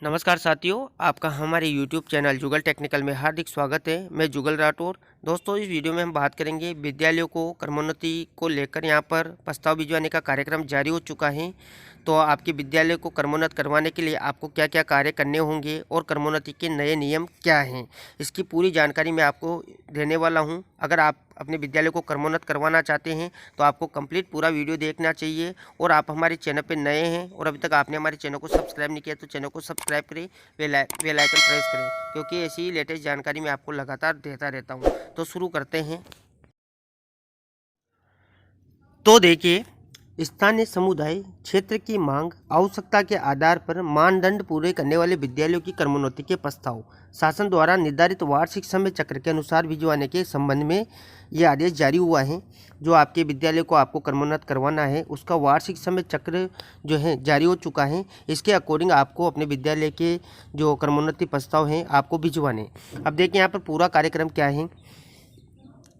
नमस्कार साथियों, आपका हमारे YouTube चैनल जुगल टेक्निकल में हार्दिक स्वागत है। मैं जुगल राठौर। दोस्तों, इस वीडियो में हम बात करेंगे विद्यालयों को क्रमोन्नति को लेकर यहाँ पर प्रस्ताव भिजवाने का कार्यक्रम जारी हो चुका है। तो आपके विद्यालय को क्रमोन्नत करवाने के लिए आपको क्या क्या कार्य करने होंगे और क्रमोन्नति के नए नियम क्या हैं, इसकी पूरी जानकारी मैं आपको देने वाला हूँ। अगर आप अपने विद्यालय को क्रमोन्नत करवाना चाहते हैं तो आपको कंप्लीट पूरा वीडियो देखना चाहिए। और आप हमारे चैनल पर नए हैं और अभी तक आपने हमारे चैनल को सब्सक्राइब नहीं किया तो चैनल को सब्सक्राइब करें, बेल आइकन प्रेस करें, क्योंकि ऐसी लेटेस्ट जानकारी मैं आपको लगातार देता रहता हूं। तो शुरू करते हैं। तो देखिए, स्थानीय समुदाय क्षेत्र की मांग आवश्यकता के आधार पर मानदंड पूरे करने वाले विद्यालयों की क्रमोन्नति के प्रस्ताव शासन द्वारा निर्धारित वार्षिक समय चक्र के अनुसार भिजवाने के संबंध में ये आदेश जारी हुआ है। जो आपके विद्यालय को आपको क्रमोन्नत करवाना है उसका वार्षिक समय चक्र जो है जारी हो चुका है। इसके अकॉर्डिंग आपको अपने विद्यालय के जो क्रमोन्नति प्रस्ताव हैं आपको भिजवाने। अब देखिए यहाँ पर पूरा कार्यक्रम क्या है।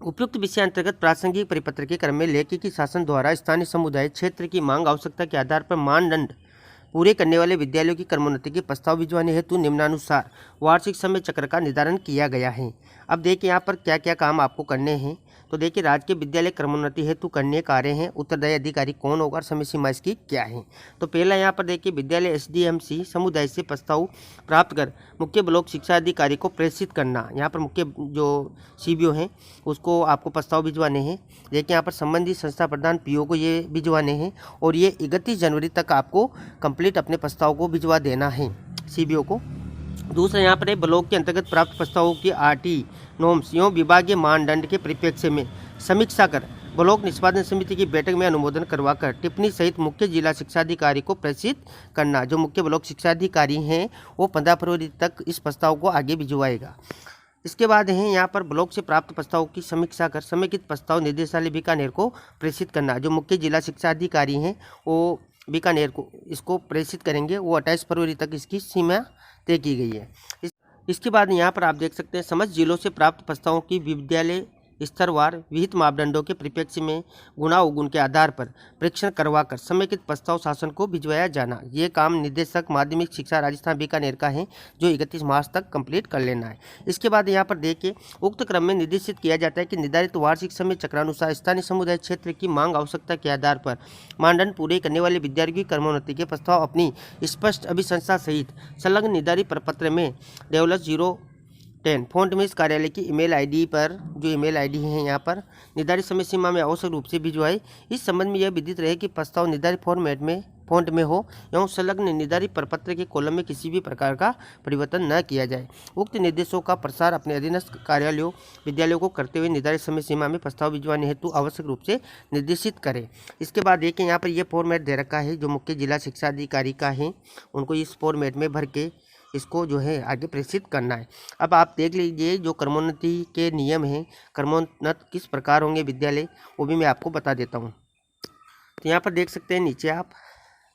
उपयुक्त विषय अंतर्गत प्रासंगिक परिपत्र के क्रम में लेखी की शासन द्वारा स्थानीय समुदाय क्षेत्र की मांग आवश्यकता के आधार पर मानदंड पूरे करने वाले विद्यालयों की क्रमोन्नति के प्रस्ताव भिजवाने हेतु निम्नानुसार वार्षिक समय चक्र का निर्धारण किया गया है। अब देखिए यहाँ पर क्या क्या काम आपको करने हैं। तो देखिए, राजकीय विद्यालय क्रमोन्नति हेतु करने कार्य हैं, उत्तरदायी अधिकारी कौन होगा और समय सीमा इसकी क्या है। तो पहला यहाँ पर देखिए, विद्यालय SDMC समुदाय से प्रस्ताव प्राप्त कर मुख्य ब्लॉक शिक्षा अधिकारी को प्रेषित करना। यहाँ पर मुख्य जो CBO हैं उसको आपको प्रस्ताव भिजवाने हैं। देखिए यहाँ पर संबंधित संस्था प्रधान PO को ये भिजवाने हैं और ये 31 जनवरी तक आपको कंप्लीट अपने प्रस्ताव को भिजवा देना है CBO को। दूसरा यहाँ पर है, ब्लॉक के अंतर्गत प्राप्त प्रस्तावों की RT नॉर्म्स एवं विभागीय मानदंड के परिप्रेक्ष्य में समीक्षा कर ब्लॉक निष्पादन समिति की बैठक में अनुमोदन करवाकर टिप्पणी सहित मुख्य जिला शिक्षा अधिकारी को प्रेषित करना। जो मुख्य ब्लॉक शिक्षा अधिकारी हैं वो 15 फरवरी तक इस प्रस्ताव को आगे भिजवाएगा। इसके बाद है यहाँ पर ब्लॉक से प्राप्त प्रस्ताव की समीक्षा कर समेकित प्रस्ताव निदेशालय बीकानेर को प्रेषित करना। जो मुख्य जिला शिक्षा अधिकारी हैं वो बीकानेर को इसको प्रेषित करेंगे। वो 28 फरवरी तक इसकी सीमा तय की गई है। इसके बाद यहाँ पर आप देख सकते हैं, समस्त जिलों से प्राप्त प्रस्तावों की विद्यालय स्तरवार विहित मापदंडों के परिप्रेक्ष्य में गुणा अवगुण के आधार पर परीक्षण करवाकर समेकित प्रस्ताव शासन को भिजवाया जाना। ये काम निदेशक माध्यमिक शिक्षा राजस्थान बीकानेर का है, जो 31 मार्च तक कंप्लीट कर लेना है। इसके बाद यहाँ पर देखिए, उक्त क्रम में निर्देशित किया जाता है कि निर्धारित वार्षिक समय चक्रानुसार स्थानीय समुदाय क्षेत्र की मांग आवश्यकता के आधार पर मानदंड पूरे करने वाले विद्यालयों की क्रमोन्नति के प्रस्ताव अपनी स्पष्ट अभिशंसा सहित संलग्न निर्धारित प्रपत्र में -010 फॉन्ट में इस कार्यालय की ईमेल आईडी पर, जो ईमेल आईडी है यहाँ पर, निर्धारित समय सीमा में आवश्यक रूप से भिजवाए। इस संबंध में यह विदित रहे कि प्रस्ताव निर्धारित फॉन्ट में हो एवं संलग्न निर्धारित प्रपत्र के कॉलम में किसी भी प्रकार का परिवर्तन न किया जाए। उक्त निर्देशों का प्रसार अपने अधीनस्थ कार्यालयों विद्यालयों को करते हुए निर्धारित समय सीमा में प्रस्ताव भिजवाने हेतु आवश्यक रूप से निर्देशित करें। इसके बाद देखिए, यहाँ पर यह फॉर्मेट दे रखा है जो मुख्य जिला शिक्षा अधिकारी का है, उनको इस फॉर्मेट में भर के इसको जो है आगे प्रेषित करना है। अब आप देख लीजिए, जो क्रमोन्नति के नियम हैं, क्रमोन्नत किस प्रकार होंगे विद्यालय, वो भी मैं आपको बता देता हूँ। तो यहाँ पर देख सकते हैं नीचे आप,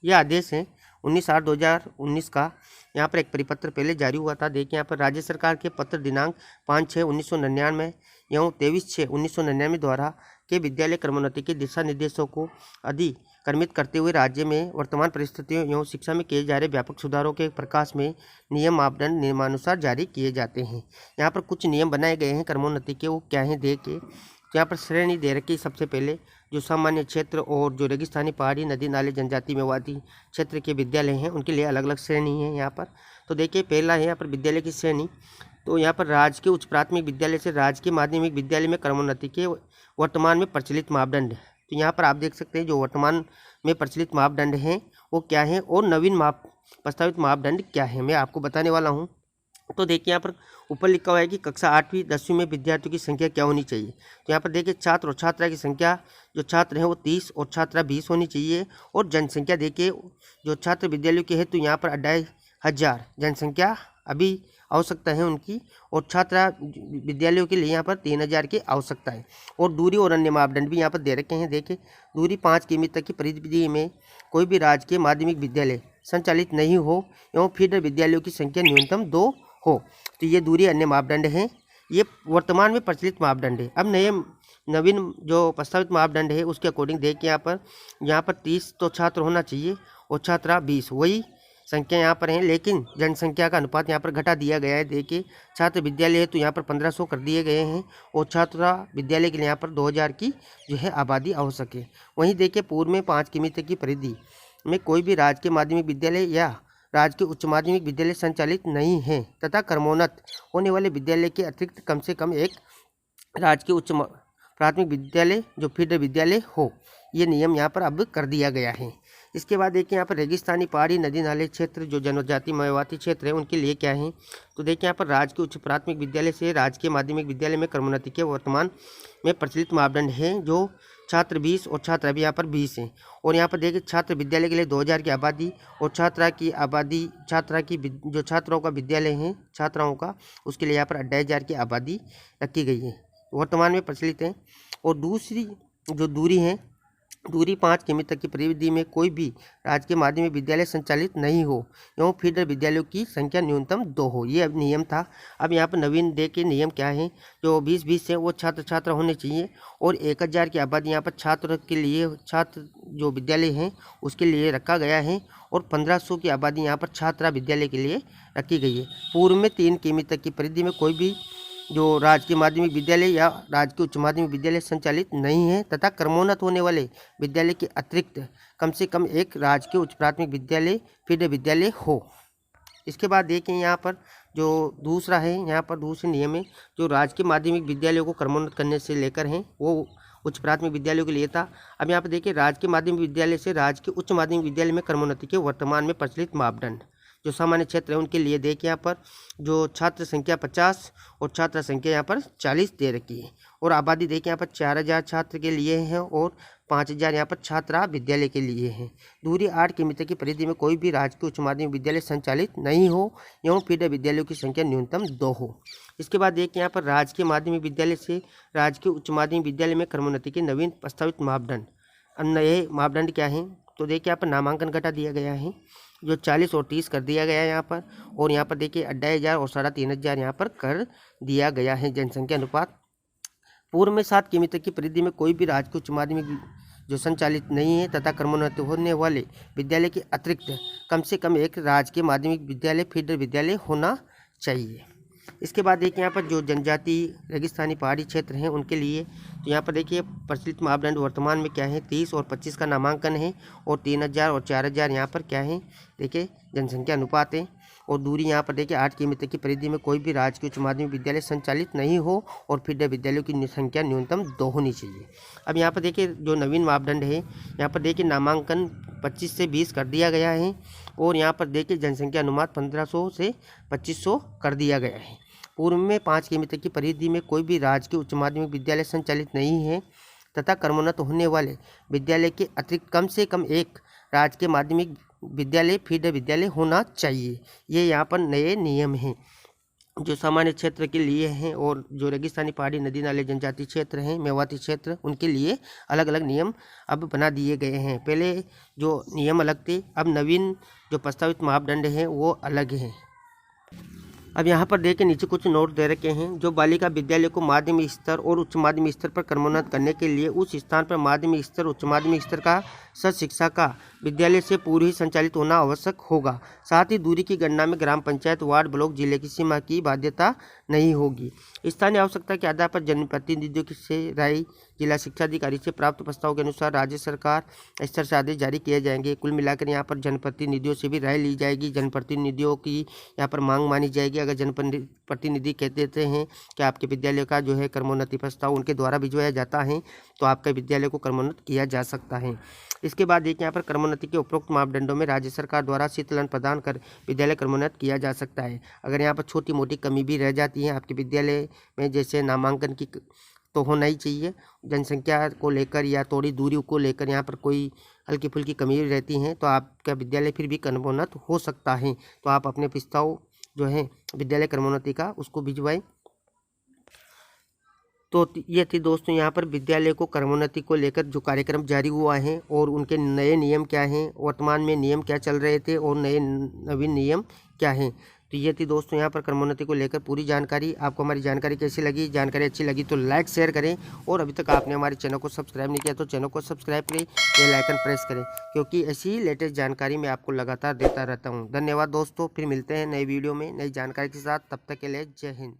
यह आदेश है 19/8/2019 का। यहाँ पर एक परिपत्र पहले जारी हुआ था। देखिए यहाँ पर राज्य सरकार के पत्र दिनांक 5/6/1999 एवं 23/6/1999 द्वारा के विद्यालय क्रमोन्नति के दिशा निर्देशों को अधिक्रमित करते हुए राज्य में वर्तमान परिस्थितियों एवं शिक्षा में किए जा रहे व्यापक सुधारों के प्रकाश में नियम मापदंड नियमानुसार जारी किए जाते हैं। यहाँ पर कुछ नियम बनाए गए हैं क्रमोन्नति के, वो क्या हैं देखे। तो यहाँ पर श्रेणी दे रखी सबसे पहले, जो सामान्य क्षेत्र और जो रेगिस्तानी पहाड़ी नदी नाले जनजाति मेवाती क्षेत्र के विद्यालय हैं उनके लिए अलग अलग श्रेणी है यहाँ पर। तो देखिए, पहला है यहाँ पर विद्यालय की श्रेणी। तो यहाँ पर राजकीय उच्च प्राथमिक विद्यालय से राजकीय माध्यमिक विद्यालय में क्रमोन्नति के वर्तमान में प्रचलित मापदंड। तो यहाँ पर आप देख सकते हैं जो वर्तमान में प्रचलित मापदंड हैं वो क्या हैं और नवीन प्रस्तावित मापदंड क्या है, मैं आपको बताने वाला हूँ। तो देखिए, यहाँ पर ऊपर लिखा हुआ है कि कक्षा 8वीं 10वीं में विद्यार्थियों की संख्या क्या होनी चाहिए। तो यहाँ पर देखिए, छात्र और छात्रा की संख्या, जो छात्र हैं वो 30 और छात्रा 20 होनी चाहिए। और जनसंख्या देखिए, जो छात्र विद्यालयों के हेतु यहाँ पर 2500 जनसंख्या अभी आवश्यकता है उनकी, और छात्रा विद्यालयों के लिए यहाँ पर 3000 की आवश्यकता है। और दूरी और अन्य मापदंड भी यहाँ पर दे रखे हैं। देखिए, दूरी 5 किमी तक की परिधि में कोई भी राजकीय माध्यमिक विद्यालय संचालित नहीं हो एवं फीडर विद्यालयों की संख्या न्यूनतम 2 हो। तो ये दूरी अन्य मापदंड हैं, ये वर्तमान में प्रचलित मापदंड है। अब नवीन जो प्रस्तावित मापदंड है उसके अकॉर्डिंग देखिए, यहाँ पर 30 तो छात्र होना चाहिए और छात्रा 20, वही संख्या यहाँ पर है, लेकिन जनसंख्या का अनुपात यहाँ पर घटा दिया गया है। देखिए छात्र विद्यालय है तो यहाँ पर 1500 कर दिए गए हैं और छात्रा विद्यालय के लिए यहाँ पर 2000 की जो है आबादी आवश्यक है। वहीं देखिए पूर्व में 5 किमी तक की परिधि में कोई भी राजकीय माध्यमिक विद्यालय या राजकीय उच्च माध्यमिक विद्यालय संचालित नहीं है तथा क्रमोन्नत होने वाले विद्यालय के अतिरिक्त कम से कम एक राजकीय उच्च प्राथमिक विद्यालय जो फीडर विद्यालय हो, ये नियम यहाँ पर अब कर दिया गया है। इसके बाद देखिए यहाँ पर रेगिस्तानी पहाड़ी नदी नाले क्षेत्र जो जनजाति मेवाती क्षेत्र है उनके लिए क्या है, तो देखिए यहाँ पर राजकीय उच्च प्राथमिक विद्यालय से राजकीय माध्यमिक विद्यालय में क्रमोन्नति के वर्तमान में प्रचलित मापदंड है जो छात्र 20 और छात्र अभी यहाँ पर 20 हैं। और यहाँ पर देखिए छात्र विद्यालय के लिए 2000 की आबादी और छात्रा की जो छात्राओं का विद्यालय है छात्राओं का उसके लिए यहाँ पर 2500 की आबादी रखी गई है, वर्तमान में प्रचलित है। और दूसरी जो दूरी 5 किमी तक की परिधि में कोई भी राजकीय माध्यमिक विद्यालय संचालित नहीं हो एवं फीडर विद्यालयों की संख्या न्यूनतम 2 हो, ये अब नियम था। अब यहाँ पर नवीन डे के नियम क्या है, जो 20-20 है वो छात्र होने चाहिए और 1000 की आबादी यहाँ पर छात्र जो विद्यालय हैं उसके लिए रखा गया है और 1500 की आबादी यहाँ पर छात्रा विद्यालय के लिए रखी गई है। पूर्व में 3 किमी तक की परिधि में कोई भी जो राजकीय माध्यमिक विद्यालय या राजकीय उच्च माध्यमिक विद्यालय संचालित नहीं है तथा क्रमोन्नत होने वाले विद्यालय के अतिरिक्त कम से कम एक राजकीय उच्च प्राथमिक विद्यालय फीडर विद्यालय हो। इसके बाद देखें यहाँ पर जो दूसरा है, यहाँ पर दूसरे नियम है जो राजकीय माध्यमिक विद्यालयों को क्रमोन्नत करने से लेकर हैं वो उच्च प्राथमिक विद्यालयों के लिए था। अब यहाँ पर देखिए राजकीय माध्यमिक विद्यालय से राजकीय उच्च माध्यमिक विद्यालय में क्रमोन्नति के वर्तमान में प्रचलित मापदंड जो सामान्य क्षेत्र है उनके लिए देखिए यहाँ पर जो छात्र संख्या 50 और छात्र संख्या यहाँ पर 40 दे रखी है और आबादी देखिए यहाँ पर 4000 छात्र के लिए है और 5000 यहाँ पर छात्रा विद्यालय के लिए है। दूरी 8 किमी तक की परिधि में कोई भी राजकीय उच्च माध्यमिक विद्यालय संचालित नहीं हो एवं फीडर विद्यालयों की संख्या न्यूनतम 2 हो। इसके बाद देखिए यहाँ पर राजकीय माध्यमिक विद्यालय से राजकीय उच्च माध्यमिक विद्यालय में क्रमोन्नति के नवीन प्रस्तावित मापदंड। नए मापदंड क्या है, तो देखिए यहाँ पर नामांकन घटा दिया गया है जो 40 और 30 कर दिया गया है यहाँ पर, और यहाँ पर देखिए 2500 और 3500 यहाँ पर कर दिया गया है। जनसंख्या अनुपात पूर्व में 7 किमी तक की परिधि में कोई भी राजकीय उच्च माध्यमिक जो संचालित नहीं है तथा क्रमोन्नत होने वाले विद्यालय के अतिरिक्त कम से कम एक राजकीय माध्यमिक विद्यालय फीडर विद्यालय होना चाहिए। इसके बाद देखिए यहाँ पर जो जनजाति रेगिस्तानी पहाड़ी क्षेत्र हैं उनके लिए, तो यहाँ पर देखिए प्रचलित मापदंड वर्तमान में क्या है, 30 और 25 का नामांकन है और 3000 और 4000 यहाँ पर क्या है देखिए जनसंख्या अनुपात है। और दूरी यहाँ पर देखिए 8 किमी तक की परिधि में कोई भी राजकीय उच्च माध्यमिक विद्यालय संचालित नहीं हो और फीडर विद्यालयों की संख्या न्यूनतम 2 होनी चाहिए। अब यहाँ पर देखिए जो नवीन मापदंड है, यहाँ पर देखिए नामांकन 25 से 20 कर दिया गया है और यहाँ पर देखिए जनसंख्या अनुपात 1500 से 2500 कर दिया गया है। पूर्व में 5 किमी तक की परिधि में कोई भी राजकीय उच्च माध्यमिक विद्यालय संचालित नहीं है तथा क्रमोन्नत होने वाले विद्यालय के अतिरिक्त कम से कम एक राजकीय माध्यमिक विद्यालय फीडर विद्यालय होना चाहिए। ये यहाँ पर नए नियम हैं जो सामान्य क्षेत्र के लिए हैं और जो रेगिस्तानी पहाड़ी नदी नाले जनजाति क्षेत्र हैं मेवाती क्षेत्र उनके लिए अलग अलग नियम अब बना दिए गए हैं। पहले जो नियम अलग थे, अब नवीन जो प्रस्तावित मापदंड हैं वो अलग हैं। अब यहाँ पर देखिए नीचे कुछ नोट दे रखे हैं। जो बालिका विद्यालय को माध्यमिक स्तर और उच्च माध्यमिक स्तर पर क्रमोन्नत करने के लिए उस स्थान पर माध्यमिक स्तर उच्च माध्यमिक स्तर का शिक्षा का विद्यालय से पूर्व ही संचालित होना आवश्यक होगा। साथ ही दूरी की गणना में ग्राम पंचायत वार्ड ब्लॉक जिले की सीमा की बाध्यता नहीं होगी। स्थानीय आवश्यकता के आधार पर जनप्रतिनिधियों से राय जिला शिक्षा अधिकारी से प्राप्त प्रस्ताव के अनुसार राज्य सरकार स्तर से आदेश जारी किए जाएंगे। कुल मिलाकर यहाँ पर जनप्रतिनिधियों से भी राय ली जाएगी, जनप्रतिनिधियों की यहाँ पर मांग मानी जाएगी। अगर जनप्रतिनिधि कह देते हैं कि आपके विद्यालय का जो है क्रमोन्नति प्रस्ताव उनके द्वारा भिजवाया जाता है तो आपके विद्यालय को क्रमोन्नत किया जा सकता है। इसके बाद देखिए यहाँ पर क्रमोन्नति के उपरोक्त मापदंडों में राज्य सरकार द्वारा शीतलन प्रदान कर विद्यालय क्रमोन्नत किया जा सकता है। अगर यहाँ पर छोटी मोटी कमी भी रह जाती है आपके विद्यालय में, जैसे नामांकन की तो होना ही चाहिए, जनसंख्या को लेकर या थोड़ी दूरी को लेकर यहाँ पर कोई हल्की फुल्की कमी रहती हैं तो आपका विद्यालय फिर भी क्रमोन्नत हो सकता है। तो आप अपने प्रस्ताव जो है विद्यालय क्रमोन्नति का उसको भिजवाएं। तो ये थी दोस्तों यहाँ पर विद्यालय को क्रमोन्नति को लेकर जो कार्यक्रम जारी हुआ है और उनके नए नियम क्या हैं, वर्तमान में नियम क्या चल रहे थे और नए नवीन नियम क्या हैं। तो ये थी दोस्तों यहाँ पर क्रमोन्नति को लेकर पूरी जानकारी। आपको हमारी जानकारी कैसी लगी? जानकारी अच्छी लगी तो लाइक शेयर करें, और अभी तक आपने हमारे चैनल को सब्सक्राइब नहीं किया तो चैनल को सब्सक्राइब करें, बेल आइकन प्रेस करें, क्योंकि ऐसी ही लेटेस्ट जानकारी मैं आपको लगातार देता रहता हूँ। धन्यवाद दोस्तों, फिर मिलते हैं नई वीडियो में नई जानकारी के साथ। तब तक के लिए जय हिंद।